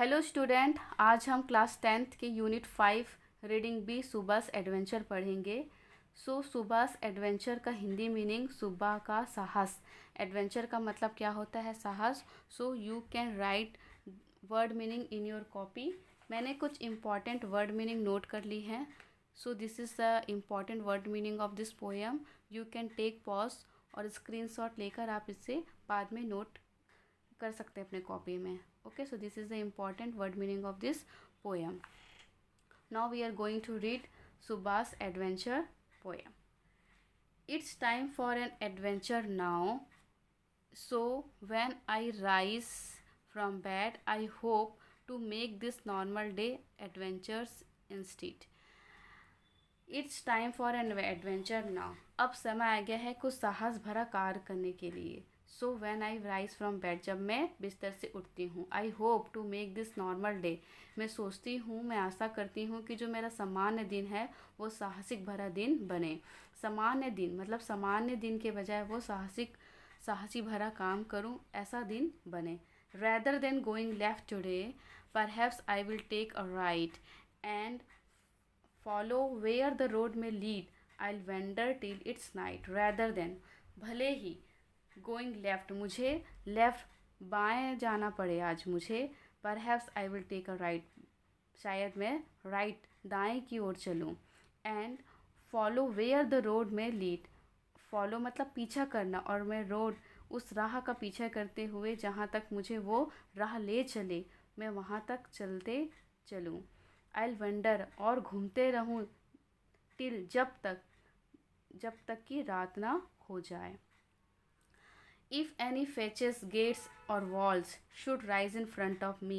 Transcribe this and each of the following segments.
Hello student, आज हम class 10th के unit 5 reading B Subhash adventure पढ़ेंगे। सुभाष एडवेंचर का हिंदी मीनिंग सुबह का साहस। एडवेंचर का मतलब क्या होता है? साहस। You can write word meaning in your copy. मैंने कुछ इम्पॉर्टेंट वर्ड मीनिंग नोट कर ली हैं। This is the important word meaning of this poem. You can take pause और स्क्रीनशॉट लेकर आप इसे बाद में नोट कर सकते हैं अपने कॉपी में। Okay, so this is the important word meaning of this poem. Now we are going to read Subha's adventure poem. It's time for an adventure now. So when I rise from bed, I hope to make this normal day adventures instead. It's time for an adventure now. अब समय आ गया है कुछ साहस भरा कार्य करने के लिए। So when I rise from bed, जब मैं बिस्तर से उठती हूँ। I hope to make this normal day, मैं सोचती हूँ, मैं आशा करती हूँ कि जो मेरा सामान्य दिन है वो साहसिक भरा दिन बने। सामान्य दिन मतलब सामान्य दिन के बजाय वो साहसी भरा काम करूँ, ऐसा दिन बने। Rather than going left today, perhaps I will take a right and follow where the road may lead, I will wander till it's night. Rather than, भले ही, गोइंग लेफ्ट, मुझे लेफ्ट बाएं जाना पड़े आज मुझे। Perhaps I will take a right, शायद मैं राइट दाएं की ओर चलूँ। And follow where the road may lead, follow मतलब पीछा करना, और मैं रोड उस राह का पीछा करते हुए जहाँ तक मुझे वो राह ले चले मैं वहाँ तक चलते चलूँ। आई विल वंडर, और घूमते रहूँ, टिल जब तक कि रात ना हो जाए। If any fetches, gates or walls should rise in front of me,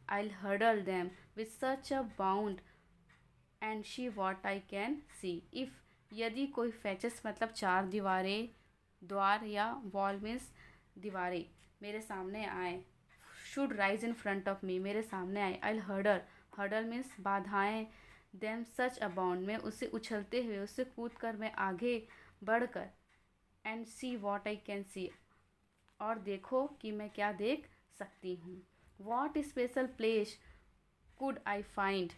I'll hurdle them with such a bound and see what I can see. If, यदि कोई फैचेस मतलब चार दीवारें, द्वार या वॉल मीन्स दीवारें मेरे सामने आए, should rise in front of me, मेरे सामने आए। आई हर्डल मीन्स बाधाएं, देम सच अबाउंड, में उसे उछलते हुए, उससे कूद कर मैं आगे बढ़कर, and see what I can see, और देखो कि मैं क्या देख सकती हूँ। What special place could I find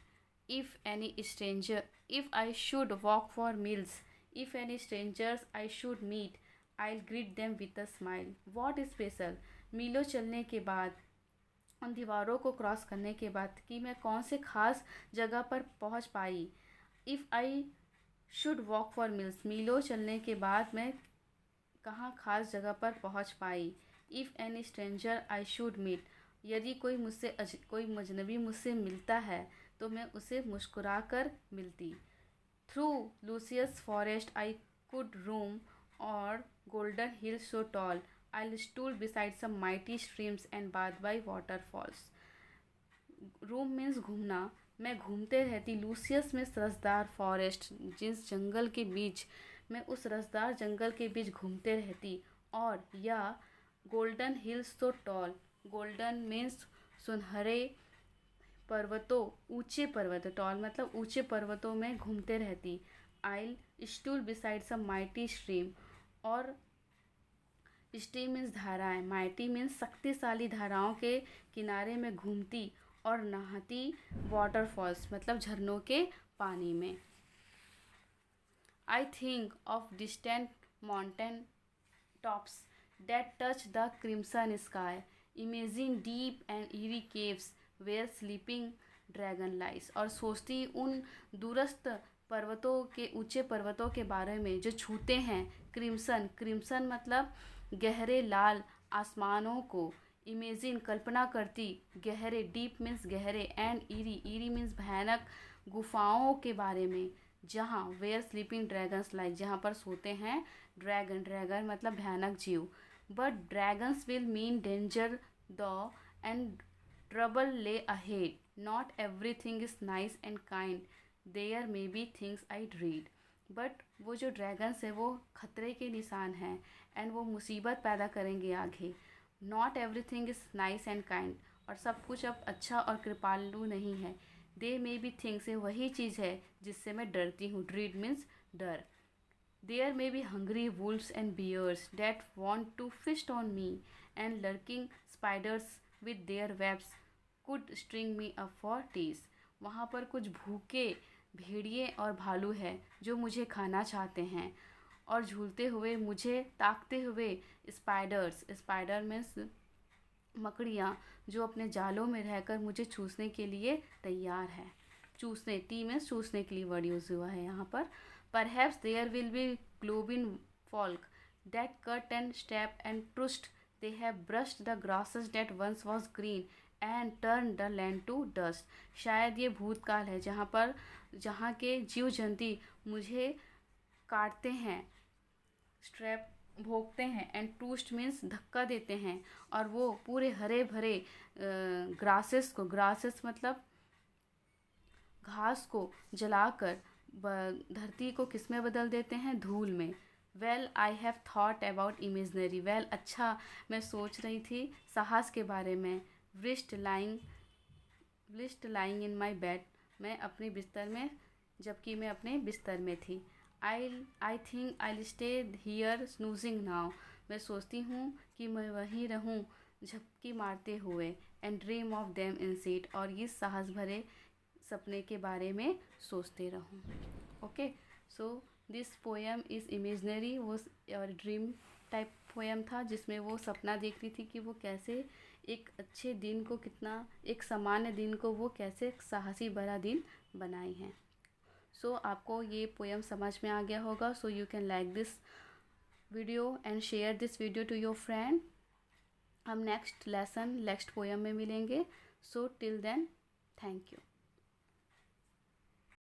if any stranger, if I should walk for miles, if any strangers I should meet, I greet them with a smile. What special, मीलों चलने के बाद, उन दीवारों को क्रॉस करने के बाद, कि मैं कौन से खास जगह पर पहुँच पाई। If I should walk for miles, मीलों चलने के बाद मैं कहाँ खास जगह पर पहुँच पाई। If any stranger I should meet, यदि कोई मजनबी मुझसे मिलता है तो मैं उसे मुस्कुरा कर मिलती। Through luscious forest I could roam, और golden hills so tall, I stroll beside some mighty streams and bathe by waterfalls. Roam means घूमना, मैं घूमते रहती। लूसियस में रसदार, फॉरेस्ट जिस जंगल के बीच, मैं उस रसदार जंगल के बीच घूमते रहती। और या गोल्डन हिल्स तो टॉल, गोल्डन मीन्स सुनहरे पर्वतों, ऊंचे पर्वत, टॉल मतलब ऊंचे पर्वतों में घूमते रहती। आई stroll beside some mighty stream, और स्ट्रीम मीन्स धाराएं, माइटी मीन्स शक्तिशाली धाराओं के किनारे में घूमती और नहाती। वाटरफॉल्स मतलब झरनों के पानी में। I think of distant mountain tops that touch the crimson sky, imagine deep and eerie caves where sleeping dragon lies, और सोचती उन दूरस्थ पर्वतों के, ऊंचे पर्वतों के बारे में जो छूते हैं क्रिम्सन मतलब गहरे लाल आसमानों को। इमेजिन कल्पना करती, गहरे, डीप मीन्स गहरे, एंड ईरी मीन्स भयानक गुफाओं के बारे में, जहाँ वेयर स्लीपिंग ड्रैगन्स लाइक, जहाँ पर सोते हैं ड्रैगन मतलब भयानक जीव। But dragons will mean danger though and trouble lay ahead, not everything is nice and kind, there may be things I read. But वो जो ड्रैगन्स है वो खतरे के निशान हैं, एंड वो मुसीबत पैदा करेंगे आगे। Not everything is nice and kind, और सब कुछ अब अच्छा और कृपालु नहीं है। दे मे बी थिंग्स, वही चीज़ है जिससे मैं डरती हूँ। ड्रीड मीन्स डर। There may be hungry wolves and bears that want to feast on me, and lurking spiders with their webs could string me up for teas. वहाँ पर कुछ भूखे भेड़िए और भालू है जो मुझे खाना चाहते हैं। और झूलते हुए मुझे ताकते हुए स्पाइडर्स, स्पाइडर मीन्स मकड़ियाँ, जो अपने जालों में रहकर मुझे चूसने के लिए तैयार है। चूसने, टी मीन्स चूसने के लिए वर्ड यूज़ हुआ है यहाँ पर। Perhaps there will be goblin folk that cut and stab and thrust they have brushed the grasses that once was green and turn the land to dust. शायद ये भूतकाल है जहाँ के जीव जंतु मुझे काटते हैं, स्ट्रैप भोंकते हैं, एंड टूस्ट मीन्स धक्का देते हैं, और वो पूरे हरे भरे ग्रासेस मतलब घास को जलाकर धरती को किस में बदल देते हैं, धूल में। Well I have thought about imaginary, well अच्छा मैं सोच रही थी साहस के बारे में। विस्ट लाइंग इन माई बेड, मैं अपने बिस्तर में, जबकि मैं अपने बिस्तर में थी। I think I stay here snoozing now, मैं सोचती हूँ कि मैं वहीं रहूँ झपकी मारते हुए। And dream of them in seat, और इस साहस भरे सपने के बारे में सोचते रहूँ। Okay, so this poem is imaginary, वो और ड्रीम टाइप पोएम था, जिसमें वो सपना देख रही थी कि वो कैसे एक अच्छे दिन को, कितना एक सामान्य दिन को वो कैसे साहसी भरा दिन बनाई हैं। सो आपको ये पोएम समझ में आ गया होगा। So you can like this video and share this video to your friend. हम नेक्स्ट लेसन नेक्स्ट पोएम में मिलेंगे। So till then, thank you.